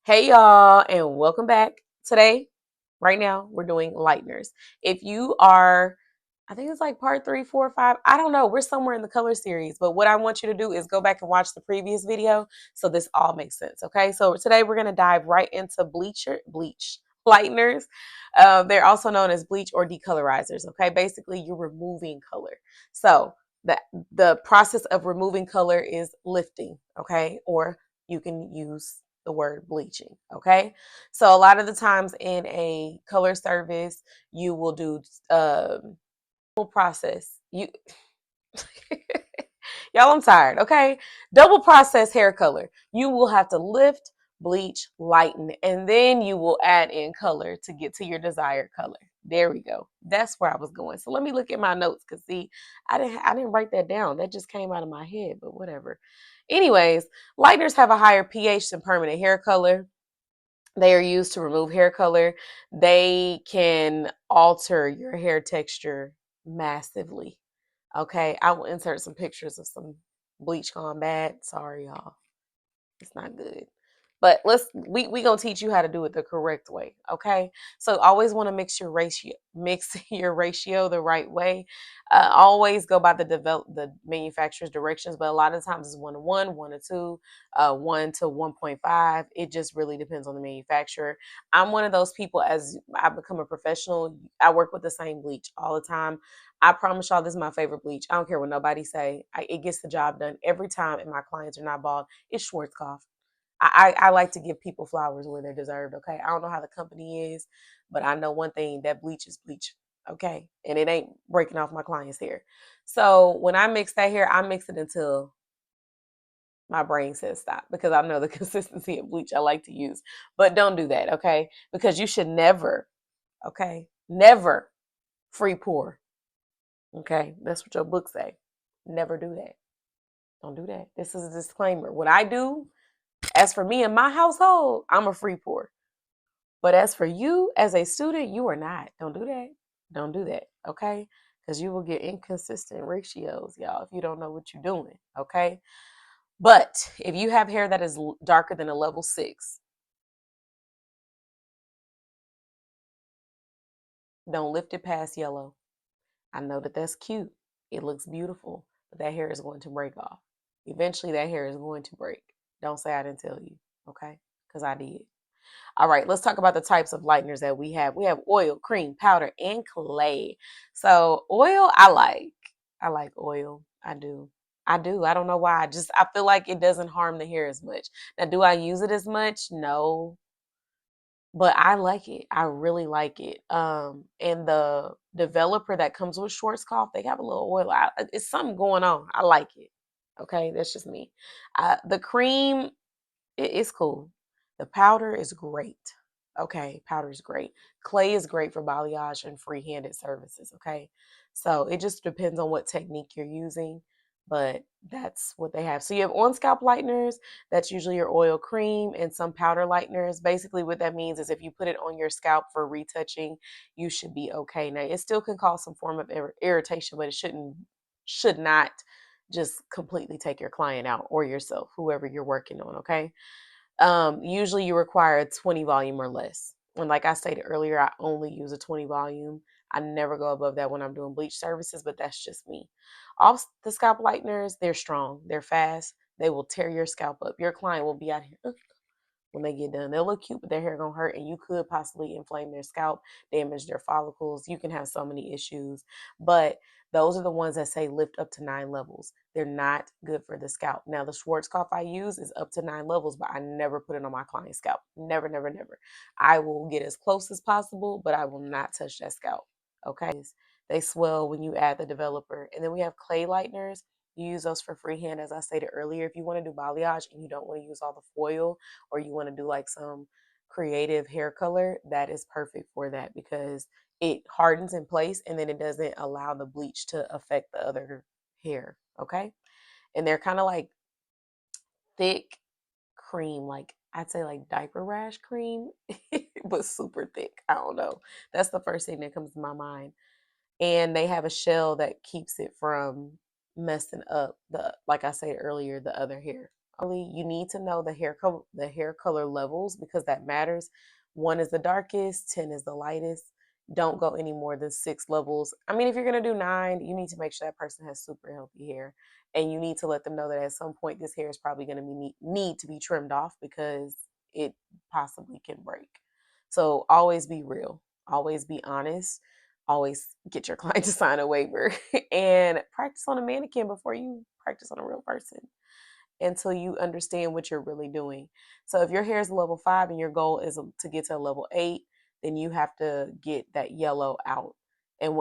Hey y'all, and welcome back. Today, right now, we're doing lighteners. If you are, I think it's like part 3, 4, 5. I don't know. We're somewhere in the color series, but what I want you to do is go back and watch the previous video so this all makes sense. Okay, so today we're gonna dive right into bleach lighteners. They're also known as bleach or decolorizers. Okay, basically you're removing color. So the the process of removing color is lifting. Okay, or you can use the word bleaching. Okay, so a lot of the times in a color service, you will do double process. Y'all, I'm tired. Okay, double process hair color. You will have to lift, bleach, lighten, and then you will add in color to get to your desired color. There we go. That's where I was going. So let me look at my notes because see, I didn't write that down. That just came out of my head, but whatever. Anyways, lighteners have a higher pH than permanent hair color. They are used to remove hair color. They can alter your hair texture massively. Okay, I will insert some pictures of some bleach gone bad. Sorry, y'all. It's not good. But we gonna teach you how to do it the correct way. Okay. So always want to mix your ratio the right way. Always go by the manufacturer's directions, but a lot of times it's 1 to 1, 1 to 2, 1 to 1.5. It just really depends on the manufacturer. I'm one of those people as I become a professional, I work with the same bleach all the time. I promise y'all this is my favorite bleach. I don't care what nobody say. It gets the job done every time, and my clients are not bald. It's Schwarzkopf. I like to give people flowers where they're deserved. Okay, I don't know how the company is, but I know one thing: that bleach is bleach. Okay, and it ain't breaking off my client's hair. So when I mix that hair, I mix it until my brain says stop because I know the consistency of bleach I like to use. But don't do that, okay? Because you should never, okay, never free pour. Okay, that's what your book say. Never do that. Don't do that. This is a disclaimer. What I do, as for me and my household, I'm a free pour. But as for you as a student, you are not. Don't do that. Don't do that. Okay? Because you will get inconsistent ratios, y'all, if you don't know what you're doing. Okay? But if you have hair that is darker than a level 6, don't lift it past yellow. I know that that's cute. It looks beautiful, but that hair is going to break off. Eventually, that hair is going to break. Don't say I didn't tell you. Okay? Because I did. All right, let's talk about the types of lighteners that we have. We have oil, cream, powder, and clay. So oil, I like. I like oil. I do. I do. I don't know why. I feel like it doesn't harm the hair as much. Now, do I use it as much? No. But I like it. I really like it. And the developer that comes with Schwarzkopf, they have a little oil. It's something going on. I like it. Okay, that's just me. The cream, it's cool. The powder is great. Okay, powder is great. Clay is great for balayage and free-handed services. Okay, so it just depends on what technique you're using, but that's what they have. So you have on-scalp lighteners. That's usually your oil cream and some powder lighteners. Basically, what that means is if you put it on your scalp for retouching, you should be okay. Now, it still can cause some form of irritation, but it should not just completely take your client out or yourself, whoever you're working on. Okay. Usually you require a 20 volume or less. And like I stated earlier, I only use a 20 volume. I never go above that when I'm doing bleach services, but that's just me. Off the scalp lighteners, they're strong, they're fast, they will tear your scalp up. Your client will be out here when they get done. They'll look cute, but their hair gonna hurt, and you could possibly inflame their scalp, damage their follicles. You can have so many issues. But those are the ones that say lift up to 9 levels. They're not good for the scalp. Now, the Schwarzkopf I use is up to 9 levels, but I never put it on my client's scalp. Never, never, never. I will get as close as possible, but I will not touch that scalp. Okay. They swell when you add the developer. And then we have clay lighteners. You use those for freehand, as I stated earlier. If you want to do balayage and you don't want to use all the foil, or you want to do like some creative hair color, that is perfect for that because it hardens in place and then it doesn't allow the bleach to affect the other hair. Okay. And they're kind of like thick cream, like I'd say like diaper rash cream, but super thick. I don't know. That's the first thing that comes to my mind. And they have a shell that keeps it from messing up like I said earlier, the other hair. You need to know the hair color levels because that matters. 1 is the darkest, 10 is the lightest. Don't go any more than 6 levels. I mean, if you're gonna do 9, you need to make sure that person has super healthy hair, and you need to let them know that at some point this hair is probably gonna need to be trimmed off because it possibly can break. So always be real, always be honest, always get your client to sign a waiver, and practice on a mannequin before you practice on a real person until you understand what you're really doing. So if your hair is a level 5 and your goal is to get to a level 8, then you have to get that yellow out. And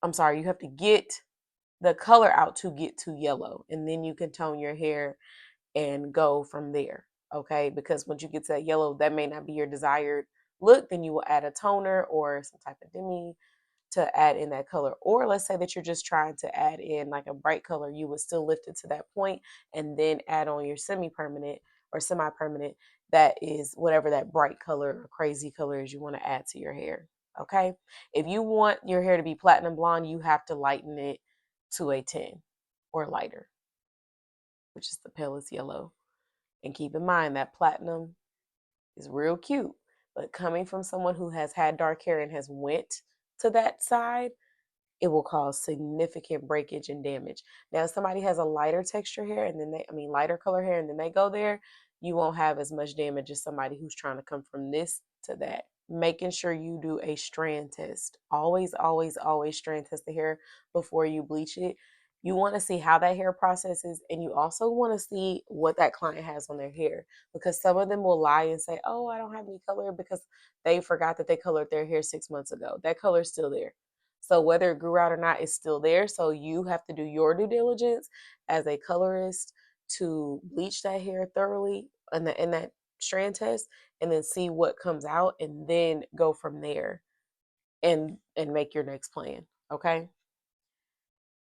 I'm sorry, you have to get the color out to get to yellow, and then you can tone your hair and go from there. Okay, because once you get to that yellow, that may not be your desired look, then you will add a toner or some type of demi to add in that color. Or let's say that you're just trying to add in like a bright color, you would still lift it to that point and then add on your semi-permanent or semi-permanent that is whatever that bright color or crazy color is you want to add to your hair. Okay, if you want your hair to be platinum blonde, you have to lighten it to a 10 or lighter, which is the palest yellow. And keep in mind that platinum is real cute, but coming from someone who has had dark hair and has went to that side, it will cause significant breakage and damage. Now, if somebody has a lighter texture hair and then lighter color hair and then they go there, you won't have as much damage as somebody who's trying to come from this to that. Making sure you do a strand test. Always, always, always strand test the hair before you bleach it. You want to see how that hair processes, and you also want to see what that client has on their hair, because some of them will lie and say, oh, I don't have any color, because they forgot that they colored their hair 6 months ago. That color is still there. So whether it grew out or not, it's still there. So you have to do your due diligence as a colorist to bleach that hair thoroughly in that strand test, and then see what comes out, and then go from there and make your next plan. Okay.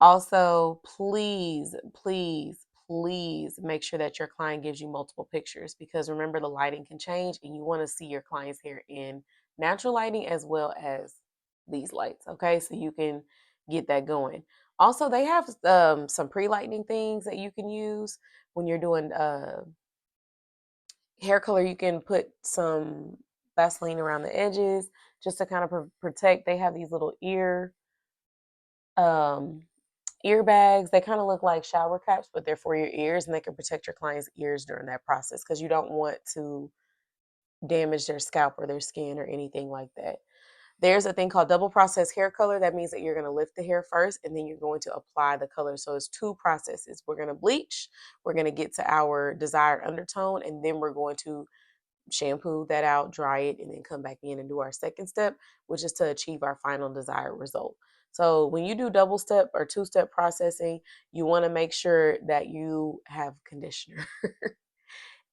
Also, please, please, please make sure that your client gives you multiple pictures, because remember, the lighting can change and you want to see your client's hair in natural lighting as well as these lights. Okay, so you can get that going. Also, they have some pre-lightening things that you can use when you're doing hair color. You can put some Vaseline around the edges just to kind of protect. They have these little um, ear bags. They kind of look like shower caps, but they're for your ears, and they can protect your client's ears during that process because you don't want to damage their scalp or their skin or anything like that. There's a thing called double process hair color. That means that you're going to lift the hair first and then you're going to apply the color. So it's 2 processes. We're going to bleach, we're going to get to our desired undertone, and then we're going to shampoo that out, dry it, and then come back in and do our second step, which is to achieve our final desired result. So when you do double step or 2-step processing, you want to make sure that you have conditioner.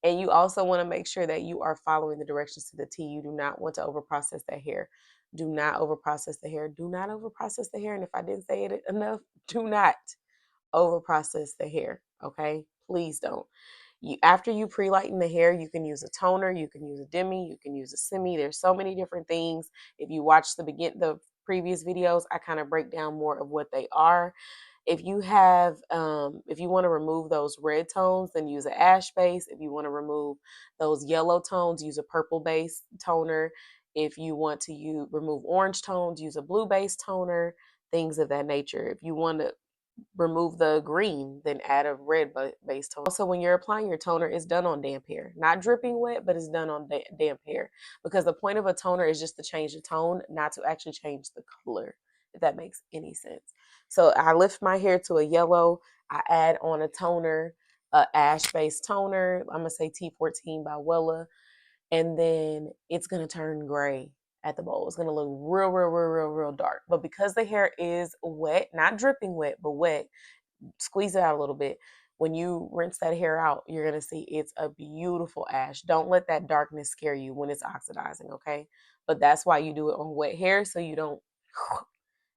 And you also want to make sure that you are following the directions to the T. You do not want to overprocess that hair. Do not overprocess the hair. Do not overprocess the hair. And if I didn't say it enough, do not overprocess the hair. Okay? Please don't. After you pre-lighten the hair, you can use a toner, you can use a demi, you can use a semi. There's so many different things. If you watch the previous videos, I kind of break down more of what they are. If you want to remove those red tones, then use an ash base. If you want to remove those yellow tones, use a purple base toner. If you want to remove orange tones, use a blue base toner, things of that nature. If you want to remove the green, then add a red base tone. Also, when you're applying your toner, it's done on damp hair. Not dripping wet, but it's done on damp hair. Because the point of a toner is just to change the tone, not to actually change the color, if that makes any sense. So I lift my hair to a yellow. I add on a toner, a ash-based toner. I'm going to say T14 by Wella. And then it's going to turn gray at the bowl. It's going to look real, real, real, real, real dark. But because the hair is wet, not dripping wet, but wet, squeeze it out a little bit. When you rinse that hair out, you're going to see it's a beautiful ash. Don't let that darkness scare you when it's oxidizing, okay? But that's why you do it on wet hair, so you don't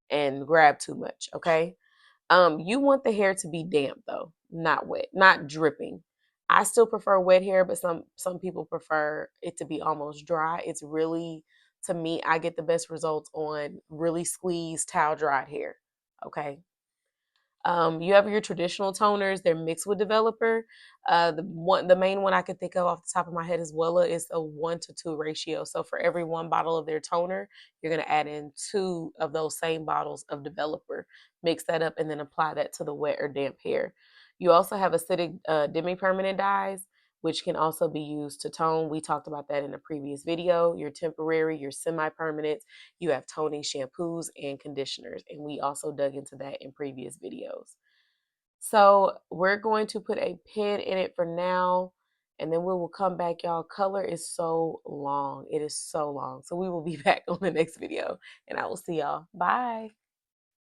and grab too much, okay? You want the hair to be damp though, not wet, not dripping. I still prefer wet hair, but some people prefer it to be almost dry. It's really, to me, I get the best results on really squeezed towel dried hair. Okay. You have your traditional toners; they're mixed with developer. The main one I could think of off the top of my head is Wella. Is a 1-to-2 ratio. So for every one bottle of their toner, you're gonna add in 2 of those same bottles of developer. Mix that up and then apply that to the wet or damp hair. You also have acidic demi-permanent dyes, which can also be used to tone. We talked about that in a previous video. Your temporary, your semi-permanent, you have toning shampoos and conditioners, and we also dug into that in previous videos. So we're going to put a pin in it for now, and then we will come back, y'all. Color is so long. It is so long. So we will be back on the next video, and I will see y'all. Bye.